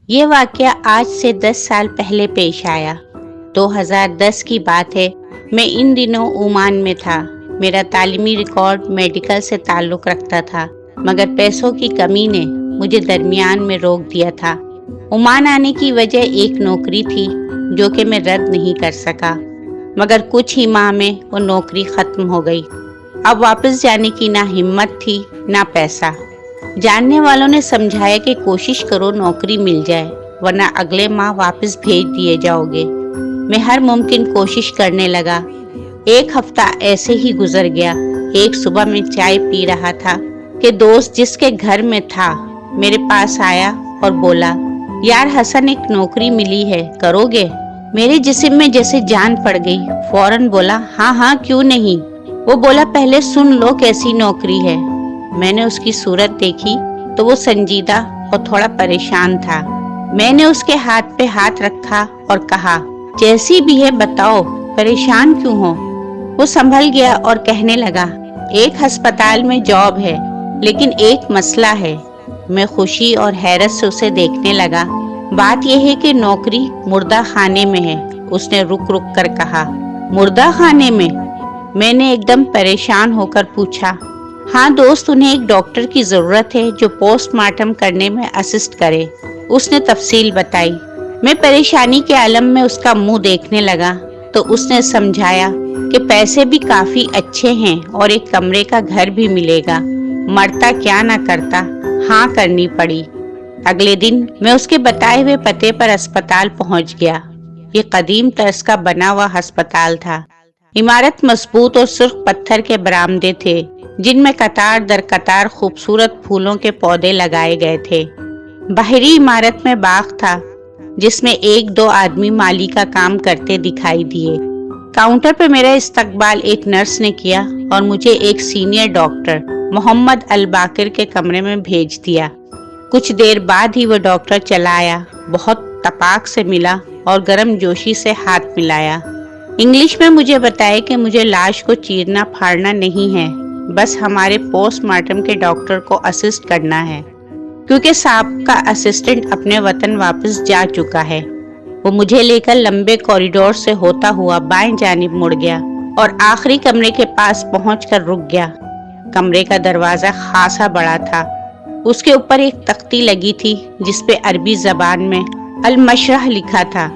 یہ واقعہ آج سے 10 سال پہلے پیش آیا۔ 2010 کی بات ہے۔ میں ان دنوں عمان میں تھا۔ میرا تعلیمی ریکارڈ میڈیکل سے تعلق رکھتا تھا، مگر پیسوں کی کمی نے مجھے درمیان میں روک دیا تھا۔ عمان آنے کی وجہ ایک نوکری تھی جو کہ میں رد نہیں کر سکا، مگر کچھ ہی ماہ میں وہ نوکری ختم ہو گئی۔ اب واپس جانے کی نہ ہمت تھی نہ پیسہ۔ جاننے والوں نے سمجھایا کہ کوشش کرو نوکری مل جائے، ورنہ اگلے ماہ واپس بھیج دیے جاؤ گے۔ میں ہر ممکن کوشش کرنے لگا۔ ایک ہفتہ ایسے ہی گزر گیا۔ ایک صبح میں چائے پی رہا تھا کہ دوست جس کے گھر میں تھا میرے پاس آیا اور بولا، یار حسن، ایک نوکری ملی ہے، کرو گے؟ میرے جسم میں جیسے جان پڑ گئی۔ فوراً بولا، ہاں ہاں کیوں نہیں۔ وہ بولا، پہلے سن لو کیسی نوکری ہے۔ میں نے اس کی صورت دیکھی تو وہ سنجیدہ اور تھوڑا پریشان تھا۔ میں نے اس کے ہاتھ پہ ہاتھ رکھا اور کہا، جیسی بھی ہے بتاؤ، پریشان کیوں ہو؟ وہ سنبھل گیا اور کہنے لگا، ایک ہسپتال میں جاب ہے، لیکن ایک مسئلہ ہے۔ میں خوشی اور حیرت سے اسے دیکھنے لگا۔ بات یہ ہے کہ نوکری مردہ خانے میں ہے۔ اس نے رک رک کر کہا، مردہ خانے میں؟ میں نے ایک دم پریشان ہو کر پوچھا، ہاں دوست، انہیں ایک ڈاکٹر کی ضرورت ہے جو پوسٹ مارٹم کرنے میں اسسٹ کرے۔ اس نے تفصیل بتائی۔ میں پریشانی کے عالم میں اس کا منہ دیکھنے لگا تو اس نے سمجھایا کہ پیسے بھی کافی اچھے ہیں اور ایک کمرے کا گھر بھی ملے گا۔ مرتا کیا نہ کرتا، ہاں کرنی پڑی۔ اگلے دن میں اس کے بتائے ہوئے پتے پر اسپتال پہنچ گیا۔ یہ قدیم طرز کا بنا ہوا ہسپتال تھا۔ عمارت مضبوط اور سرخ پتھر کے برآمدے تھے جن میں قطار در قطار خوبصورت پھولوں کے پودے لگائے گئے تھے۔ باہری عمارت میں باغ تھا جس میں ایک دو آدمی مالی کا کام کرتے دکھائی دیے۔ کاؤنٹر پہ میرا استقبال ایک نرس نے کیا اور مجھے ایک سینئر ڈاکٹر محمد الباقر کے کمرے میں بھیج دیا۔ کچھ دیر بعد ہی وہ ڈاکٹر چلا آیا، بہت تپاک سے ملا اور گرم جوشی سے ہاتھ ملایا۔ انگلش میں مجھے بتایا کہ مجھے لاش کو چیرنا پھاڑنا نہیں ہے، بس ہمارے پوسٹ مارٹم کے ڈاکٹر کو اسسٹ کرنا ہے، کیونکہ سابقہ اسسٹنٹ اپنے وطن واپس جا چکا ہے۔ وہ مجھے لے کر لمبے کوریڈور سے ہوتا ہوا بائیں جانب مڑ گیا اور آخری کمرے کے پاس پہنچ کر رک گیا۔ کمرے کا دروازہ خاصا بڑا تھا۔ اس کے اوپر ایک تختی لگی تھی جس پہ عربی زبان میں المشرح لکھا تھا،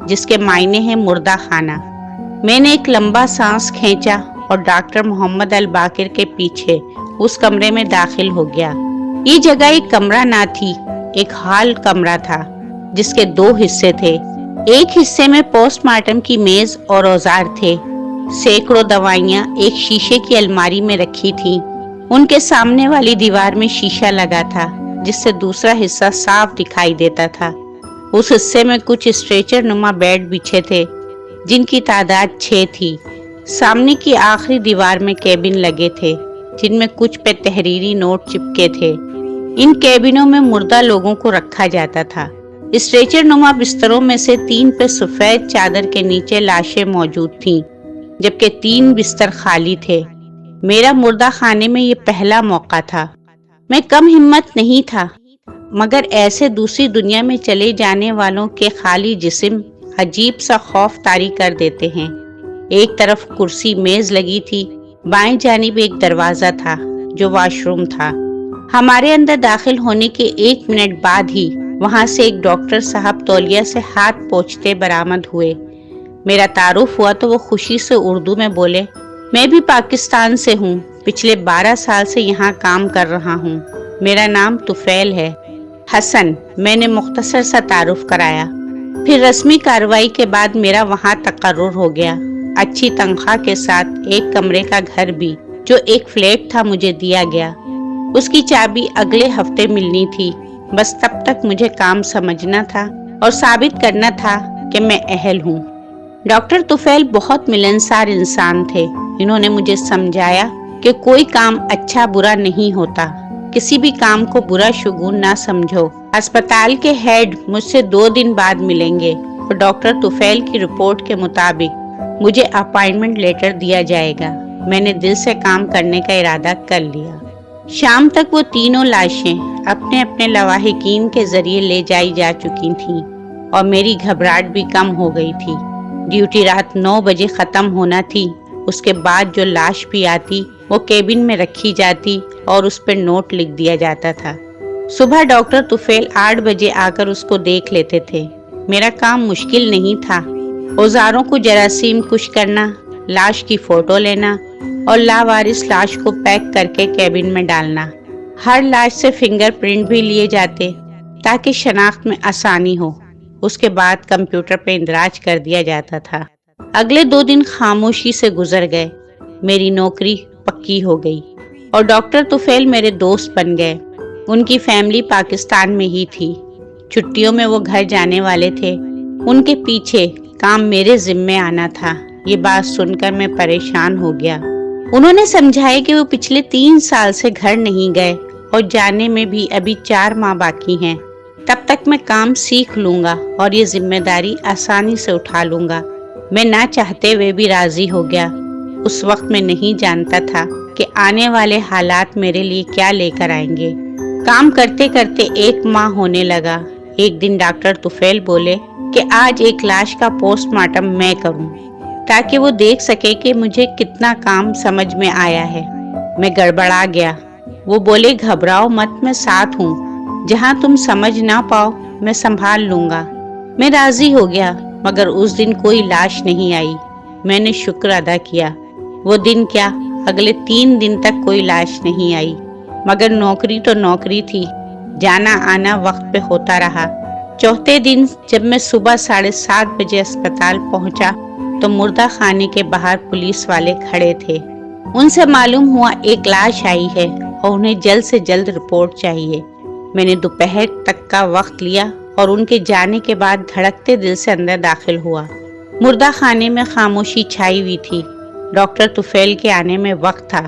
جس کے معنی ہے مردہ خانہ۔ میں نے ایک لمبا سانس کھینچا اور ڈاکٹر محمد الباقر کے پیچھے اس کمرے میں داخل ہو گیا۔ یہ جگہ ایک کمرہ نہ تھی، ایک ہال کمرہ تھا جس کے دو حصے تھے۔ ایک حصے میں پوسٹ مارٹم کی میز اور اوزار تھے۔ سینکڑوں دوائیاں ایک شیشے کی الماری میں رکھی تھیں۔ ان کے سامنے والی دیوار میں شیشہ لگا تھا جس سے دوسرا حصہ صاف دکھائی دیتا تھا۔ اس حصے میں کچھ اسٹریچر نما بیڈ بچھے تھے جن کی تعداد 6 تھی۔ سامنے کی آخری دیوار میں کیبن لگے تھے جن میں کچھ پہ تحریری نوٹ چپکے تھے۔ ان کیبنوں میں مردہ لوگوں کو رکھا جاتا تھا۔ اسٹریچر نما بستروں میں سے 3 پہ سفید چادر کے نیچے لاشیں موجود تھیں، جبکہ 3 بستر خالی تھے۔ میرا مردہ خانے میں یہ پہلا موقع تھا۔ میں کم ہمت نہیں تھا، مگر ایسے دوسری دنیا میں چلے جانے والوں کے خالی جسم عجیب سا خوف طاری کر دیتے ہیں۔ ایک طرف کرسی میز لگی تھی، بائیں جانب ایک دروازہ تھا جو واش روم تھا۔ ہمارے اندر داخل ہونے کے 1 منٹ بعد ہی وہاں سے ایک ڈاکٹر صاحب تولیہ سے ہاتھ پوچھتے برآمد ہوئے۔ میرا تعارف ہوا تو وہ خوشی سے اردو میں بولے، میں بھی پاکستان سے ہوں، پچھلے 12 سال سے یہاں کام کر رہا ہوں۔ میرا نام طفیل ہے۔ حسن، میں نے مختصر سا تعارف کرایا۔ پھر رسمی کارروائی کے بعد میرا وہاں تقرر ہو گیا۔ اچھی تنخواہ کے ساتھ ایک کمرے کا گھر بھی، جو ایک فلیٹ تھا، مجھے دیا گیا۔ اس کی چابی اگلے ہفتے ملنی تھی۔ بس تب تک مجھے کام سمجھنا تھا اور ثابت کرنا تھا کہ میں اہل ہوں۔ ڈاکٹر طفیل بہت ملنسار انسان تھے۔ انہوں نے مجھے سمجھایا کہ کوئی کام اچھا برا نہیں ہوتا، کسی بھی کام کو برا شگون نہ سمجھو۔ ہسپتال کے ہیڈ مجھ سے 2 دن بعد ملیں گے اور ڈاکٹر طفیل کی رپورٹ کے مطابق مجھے اپائنٹمنٹ لیٹر دیا جائے گا۔ میں نے دل سے کام کرنے کا ارادہ کر لیا۔ شام تک وہ تینوں لاشیں اپنے اپنے لواحقین کے ذریعے لے جائی جا چکی تھیں اور میری گھبراہٹ بھی کم ہو گئی تھی۔ ڈیوٹی رات 9 بجے ختم ہونا تھی۔ اس کے بعد جو لاش بھی آتی وہ کیبن میں رکھی جاتی اور اس پر نوٹ لکھ دیا جاتا تھا۔ صبح ڈاکٹر طفیل 8 بجے آ کر اس کو دیکھ لیتے تھے۔ میرا کام مشکل نہیں تھا۔ اوزاروں کو جراثیم کش کرنا، لاش کی فوٹو لینا اور لاوارث لاش کو پیک کر کے کیبن میں ڈالنا۔ ہر لاش سے فنگر پرنٹ بھی لیے جاتے تاکہ شناخت میں آسانی ہو۔ اس کے بعد کمپیوٹر پہ اندراج کر دیا جاتا تھا۔ اگلے 2 دن خاموشی سے گزر گئے۔ میری نوکری پکی ہو گئی اور ڈاکٹر طفیل میرے دوست بن گئے۔ ان کی فیملی پاکستان میں ہی تھی۔ چھٹیوں میں وہ گھر جانے والے تھے۔ ان کے پیچھے کام میرے ذمے آنا تھا۔ یہ بات سن کر میں پریشان ہو گیا۔ انہوں نے سمجھایا کہ وہ پچھلے 3 سال سے گھر نہیں گئے اور جانے میں بھی ابھی 4 ماہ باقی ہیں۔ تب تک میں کام سیکھ لوں گا اور یہ ذمہ داری آسانی سے اٹھا لوں گا۔ میں نہ چاہتے ہوئے بھی راضی ہو گیا۔ اس وقت میں نہیں جانتا تھا کہ آنے والے حالات میرے لیے کیا لے کر آئیں گے۔ کام کرتے کرتے 1 ماہ ہونے لگا۔ ایک دن ڈاکٹر طفیل بولے کہ آج ایک لاش کا پوسٹ مارٹم میں کروں تاکہ وہ دیکھ سکے کہ مجھے کتنا کام سمجھ میں آیا ہے۔ میں گڑبڑا گیا۔ وہ بولے گھبراؤ مت، میں ساتھ ہوں۔ جہاں تم سمجھ نہ پاؤ میں سنبھال لوں گا۔ میں راضی ہو گیا، مگر اس دن کوئی لاش نہیں آئی۔ میں نے شکر ادا کیا۔ وہ دن کیا، اگلے 3 دن تک کوئی لاش نہیں آئی، مگر نوکری تو نوکری تھی۔ جانا آنا وقت پہ ہوتا رہا۔ چوتھے دن جب میں صبح 7:30 بجے اسپتال پہنچا تو مردہ خانے کے باہر پولیس والے کھڑے تھے۔ ان سے معلوم ہوا ایک لاش آئی ہے اور انہیں جلد سے جلد رپورٹ چاہیے۔ میں نے دوپہر تک کا وقت لیا اور ان کے جانے کے بعد دھڑکتے دل سے اندر داخل ہوا۔ مردہ خانے میں خاموشی چھائی ہوئی تھی۔ ڈاکٹر طفیل کے آنے میں وقت تھا۔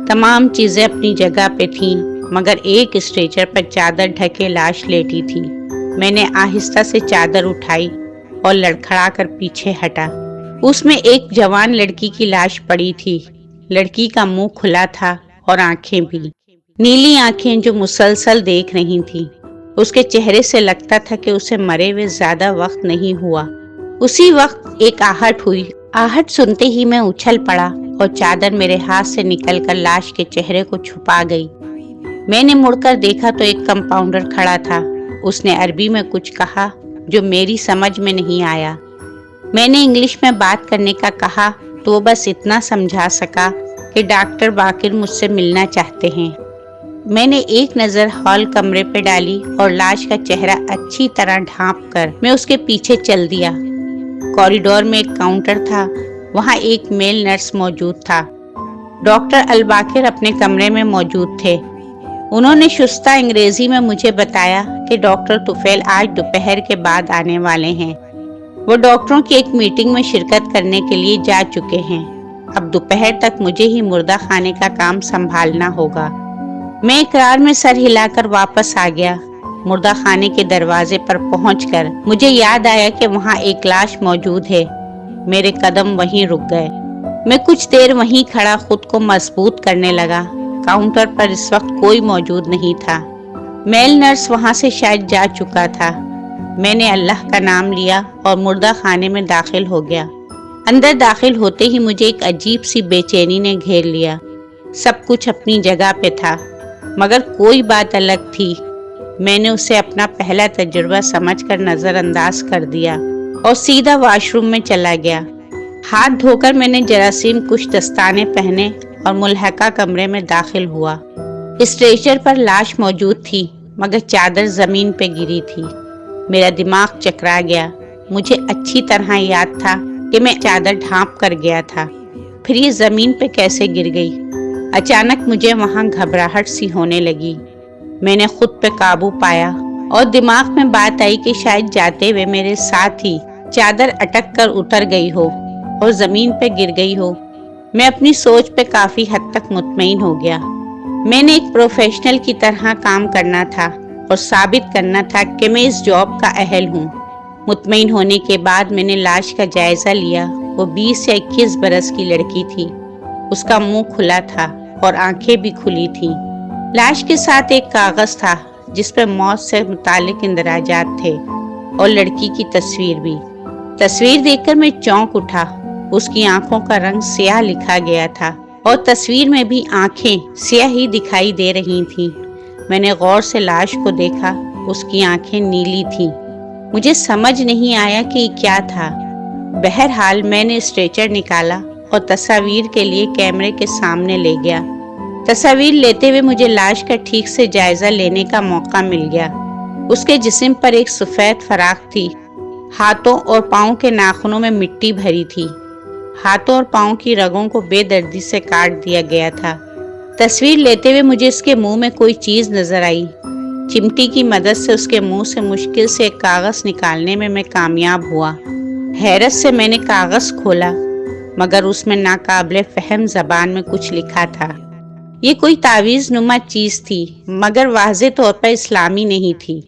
تمام چیزیں اپنی جگہ پہ تھیں، مگر ایک اسٹریچر پر چادر ڈھکے لاش لیٹی تھی۔ میں نے آہستہ سے چادر اٹھائی اور لڑکھڑا کر پیچھے ہٹا۔ اس میں ایک جوان لڑکی کی لاش پڑی تھی۔ لڑکی کا منہ کھلا تھا اور آنکھیں بھی، نیلی آنکھیں جو مسلسل دیکھ رہی تھیں۔ اس کے چہرے سے لگتا تھا کہ اسے مرے ہوئے زیادہ وقت نہیں ہوا۔ اسی وقت ایک آہٹ ہوئی۔ آہٹ سنتے ہی میں اچھل پڑا اور چادر میرے ہاتھ سے نکل کر لاش کے چہرے کو چھپا گئی۔ میں نے مڑ کر دیکھا تو ایک کمپاؤنڈر کھڑا تھا۔ اس نے عربی میں کچھ کہا جو میری سمجھ میں نہیں آیا۔ میں نے انگلش میں بات کرنے کا کہا تو وہ بس اتنا سمجھا سکا کہ ڈاکٹر باقر مجھ سے ملنا چاہتے ہیں۔ میں نے ایک نظر ہال کمرے پہ ڈالی اور لاش کا چہرہ اچھی طرح ڈھانپ کر میں اس کے پیچھے چل دیا۔ کوریڈور میں ایک کاؤنٹر تھا، وہاں ایک میل نرس موجود تھا۔ ڈاکٹر الباقر اپنے کمرے میں موجود تھے۔ انہوں نے شستہ انگریزی میں مجھے بتایا کہ ڈاکٹر طفیل آج دوپہر کے بعد آنے والے ہیں۔ وہ ڈاکٹروں کی ایک میٹنگ میں شرکت کرنے کے لیے جا چکے ہیں۔ اب دوپہر تک مجھے ہی مردہ خانے کا کام سنبھالنا ہوگا۔ میں اقرار میں سر ہلا کر واپس آ گیا۔ مردہ خانے کے دروازے پر پہنچ کر مجھے یاد آیا کہ وہاں ایک لاش موجود ہے۔ میرے قدم وہیں رک گئے۔ میں کچھ دیر وہیں کھڑا خود کو مضبوط کرنے لگا۔ کاؤنٹر پر اس وقت کوئی موجود نہیں تھا۔ میل نرس وہاں سے شاید جا چکا تھا۔ میں نے اللہ کا نام لیا اور مردہ خانے میں داخل ہو گیا۔ اندر داخل ہوتے ہی مجھے ایک عجیب سی بے چینی نے گھیر لیا۔ سب کچھ اپنی جگہ پہ تھا، مگر کوئی بات الگ تھی۔ میں نے اسے اپنا پہلا تجربہ سمجھ کر نظر انداز کر دیا اور سیدھا واش روم میں چلا گیا۔ ہاتھ دھو کر میں نے جراثیم کش دستانے پہنے اور ملحقہ کمرے میں داخل ہوا۔ اسٹریچر پر لاش موجود تھی، مگر چادر زمین پہ گری تھی۔ میرا دماغ چکرا گیا۔ مجھے اچھی طرح یاد تھا کہ میں چادر ڈھانپ کر گیا تھا، پھر یہ زمین پہ کیسے گر گئی؟ اچانک مجھے وہاں گھبراہٹ سی ہونے لگی۔ میں نے خود پہ قابو پایا اور دماغ میں بات آئی کہ شاید جاتے ہوئے میرے ساتھ ہی چادر اٹک کر اتر گئی ہو اور زمین پہ گر گئی ہو۔ میں اپنی سوچ پہ کافی حد تک مطمئن ہو گیا۔ میں نے ایک پروفیشنل کی طرح کام کرنا تھا اور ثابت کرنا تھا کہ میں اس جاب کا اہل ہوں۔ مطمئن ہونے کے بعد میں نے لاش کا جائزہ لیا۔ وہ 20 یا 21 برس کی لڑکی تھی۔ اس کا منہ کھلا تھا اور آنکھیں بھی کھلی تھیں۔ لاش کے ساتھ ایک کاغذ تھا جس پہ موت سے متعلق اندراجات تھے اور لڑکی کی تصویر بھی۔ تصویر دیکھ کر میں چونک اٹھا۔ اس کی آنکھوں کا رنگ سیاہ لکھا گیا تھا اور تصویر میں بھی آنکھیں سیاہ ہی دکھائی دے رہی تھیں۔ میں نے غور سے لاش کو دیکھا، اس کی آنکھیں نیلی تھیں۔ مجھے سمجھ نہیں آیا کہ یہ کیا تھا۔ بہرحال میں نے اسٹریچر نکالا اور تصاویر کے لیے کیمرے کے سامنے لے گیا۔ تصاویر لیتے ہوئے مجھے لاش کا ٹھیک سے جائزہ لینے کا موقع مل گیا۔ اس کے جسم پر ایک سفید فراق تھی۔ ہاتھوں اور پاؤں کے ناخنوں میں مٹی بھری تھی۔ ہاتھوں اور پاؤں کی رگوں کو بے دردی سے کاٹ دیا گیا تھا۔ تصویر لیتے ہوئے مجھے اس کے منہ میں کوئی چیز نظر آئی۔ چمٹی کی مدد سے اس کے منہ سے مشکل سے ایک کاغذ نکالنے میں کامیاب ہوا۔ حیرت سے میں نے کاغذ کھولا، مگر اس میں ناقابل فہم زبان میں کچھ لکھا تھا۔ یہ کوئی تعویذ نما چیز تھی، مگر واضح طور پر اسلامی نہیں تھی۔